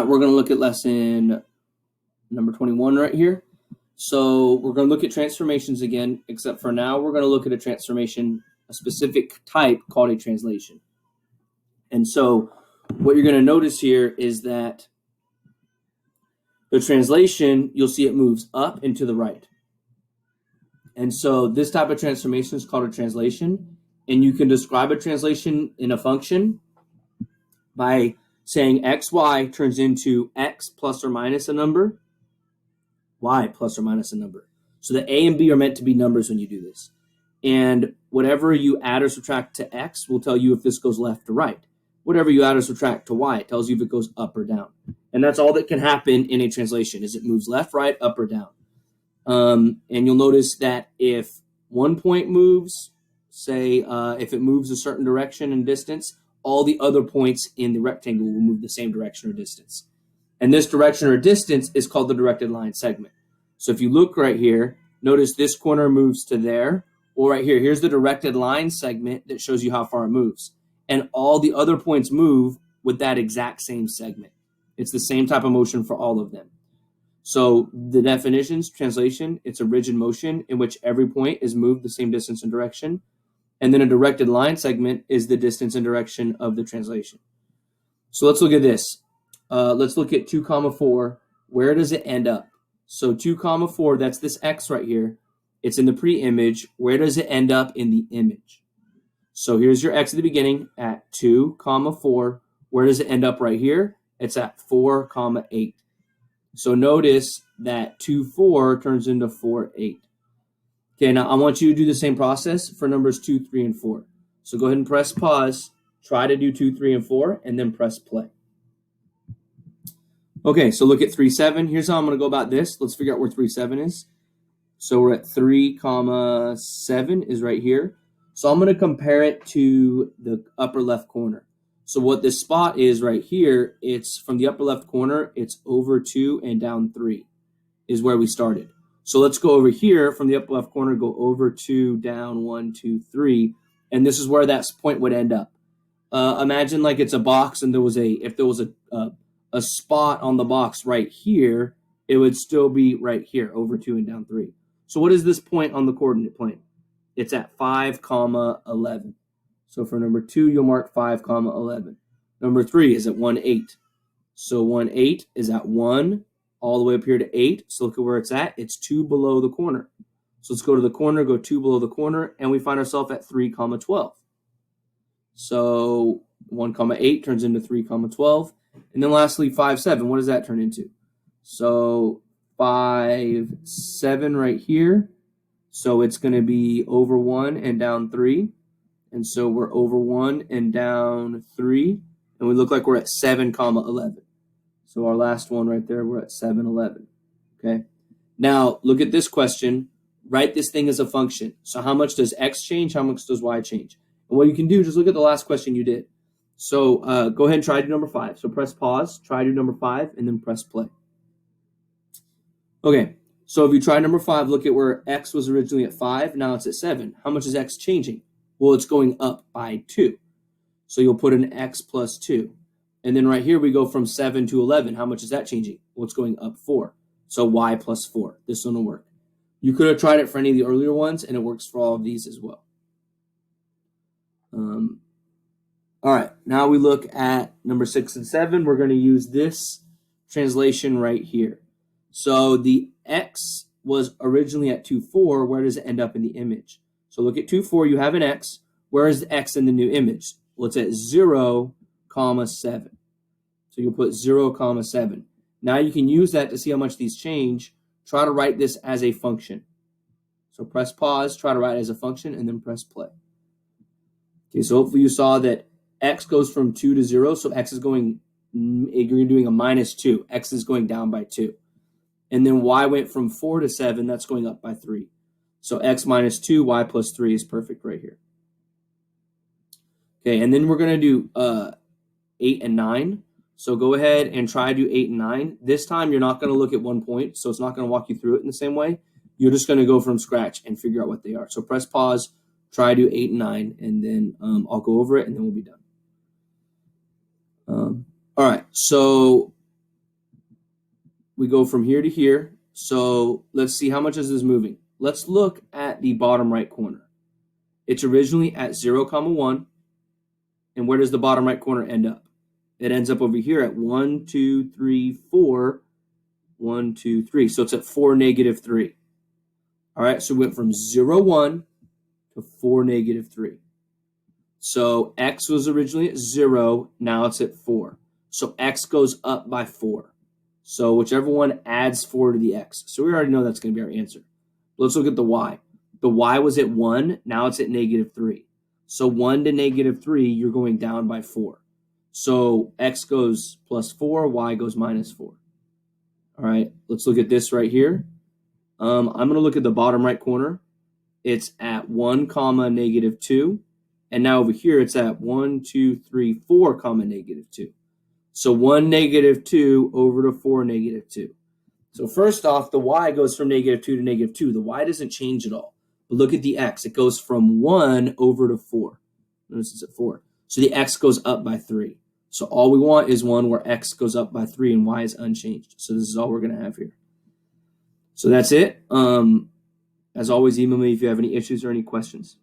right, we're going to look at lesson number 21 right here. So we're going to look at transformations again, except for now we're going to look at a transformation, a specific type called a translation. And so what you're going to notice here is that the translation, you'll see it moves up and to the right. And so this type of transformation is called a translation. And you can describe a translation in a function by saying xy turns into x plus or minus a number, y plus or minus a number. So the a and b are meant to be numbers when you do this. And whatever you add or subtract to x will tell you if this goes left or right. Whatever you add or subtract to y, it tells you if it goes up or down. And that's all that can happen in a translation, is it moves left, right, up, or down. And you'll notice that if one point moves, say if it moves a certain direction and distance, all the other points in the rectangle will move the same direction or distance. And this direction or distance is called the directed line segment. So if you look right here, notice this corner moves to there, or right here, here's the directed line segment that shows you how far it moves. And all the other points move with that exact same segment. It's the same type of motion for all of them. So the definitions, translation, it's a rigid motion in which every point is moved the same distance and direction. And then a directed line segment is the distance and direction of the translation. So let's look at this. Let's look at 2, 4. Where does it end up? So 2, 4, that's this x right here. It's in the pre-image. Where does it end up in the image? So here's your x at the beginning at 2, 4. Where does it end up right here? It's at 4, 8. So notice that 2, 4 turns into 4, 8. Okay, now I want you to do the same process for numbers 2, 3, and 4. So go ahead and press pause, try to do 2, 3, and 4, and then press play. Okay, so look at 3, 7. Here's how I'm going to go about this. Let's figure out where 3, 7 is. So we're at 3, 7 is right here. So I'm going to compare it to the upper left corner. So what this spot is right here, it's from the upper left corner, it's over 2 and down 3 is where we started. So let's go over here from the upper left corner, go over 2, down 1, 2, 3, and this is where that point would end up. Imagine like it's a box, and if there was a spot on the box right here, it would still be right here, over 2 and down 3. So what is this point on the coordinate plane? It's at 5, 11. So for number 2, you'll mark 5, 11. Number 3 is at 1, 8. So 1, 8 is at 1, all the way up here to 8. So look at where it's at. It's 2 below the corner. So let's go to the corner, go 2 below the corner, and we find ourselves at 3, 12. So 1, 8 turns into 3, 12. And then lastly, 5, 7. What does that turn into? So 5, 7 right here. So it's going to be over 1 and down 3. And so we're over 1 and down 3. And we look like we're at 7, 11. So our last one right there, we're at 7, 11. Okay. Now look at this question. Write this thing as a function. So how much does x change? How much does y change? And what you can do, just look at the last question you did. So go ahead and try to do number 5. So press pause, try to do number 5, and then press play. Okay, so if you try number 5, look at where x was originally at 5. Now it's at 7. How much is x changing? Well, it's going up by 2. So you'll put an x plus 2. And then right here we go from 7 to 11. How much is that changing? Well, it's going up 4. So y plus 4. This one will work. You could have tried it for any of the earlier ones, and it works for all of these as well. All right, now we look at number 6 and 7. We're going to use this translation right here. So the x was originally at 2, 4. Where does it end up in the image? So look at 2, 4. You have an x. Where is the x in the new image? Well, it's at 0, 7. So you'll put 0, 7. Now you can use that to see how much these change. Try to write this as a function. So press pause, try to write it as a function, and then press play. Okay, so hopefully you saw that x goes from 2 to 0. So x is going, you're doing a minus 2. X is going down by 2. And then y went from 4 to 7. That's going up by 3. So x minus 2, y plus 3 is perfect right here. Okay, and then we're going to do 8 and 9. So go ahead and try to do 8 and 9. This time you're not going to look at one point, so it's not going to walk you through it in the same way. You're just going to go from scratch and figure out what they are. So press pause, try to do 8 and 9, and then I'll go over it, and then we'll be done. All right, so we go from here to here. So let's see how much is this moving. Let's look at the bottom right corner. It's originally at 0, 1. And where does the bottom right corner end up? It ends up over here at 1, 2, 3, 4. 1, 2, 3. So it's at 4, -3. All right, so we went from 0, 1 to 4, -3. So x was originally at 0. Now it's at 4. So x goes up by 4. So whichever one adds 4 to the x. So we already know that's going to be our answer. Let's look at the y. The y was at 1. Now it's at -3. So 1 to -3, you're going down by 4. So x goes +4, y goes -4. All right, let's look at this right here. I'm going to look at the bottom right corner. It's at 1, -2. And now over here, it's at 1, 2, 3, 4, -2. So 1, -2 over to 4, -2. So first off, the y goes from -2 to -2. The y doesn't change at all. But look at the x. It goes from 1 over to 4. Notice it's at 4. So the x goes up by 3. So all we want is one where x goes up by 3 and y is unchanged. So this is all we're going to have here. So that's it. As always, email me if you have any issues or any questions.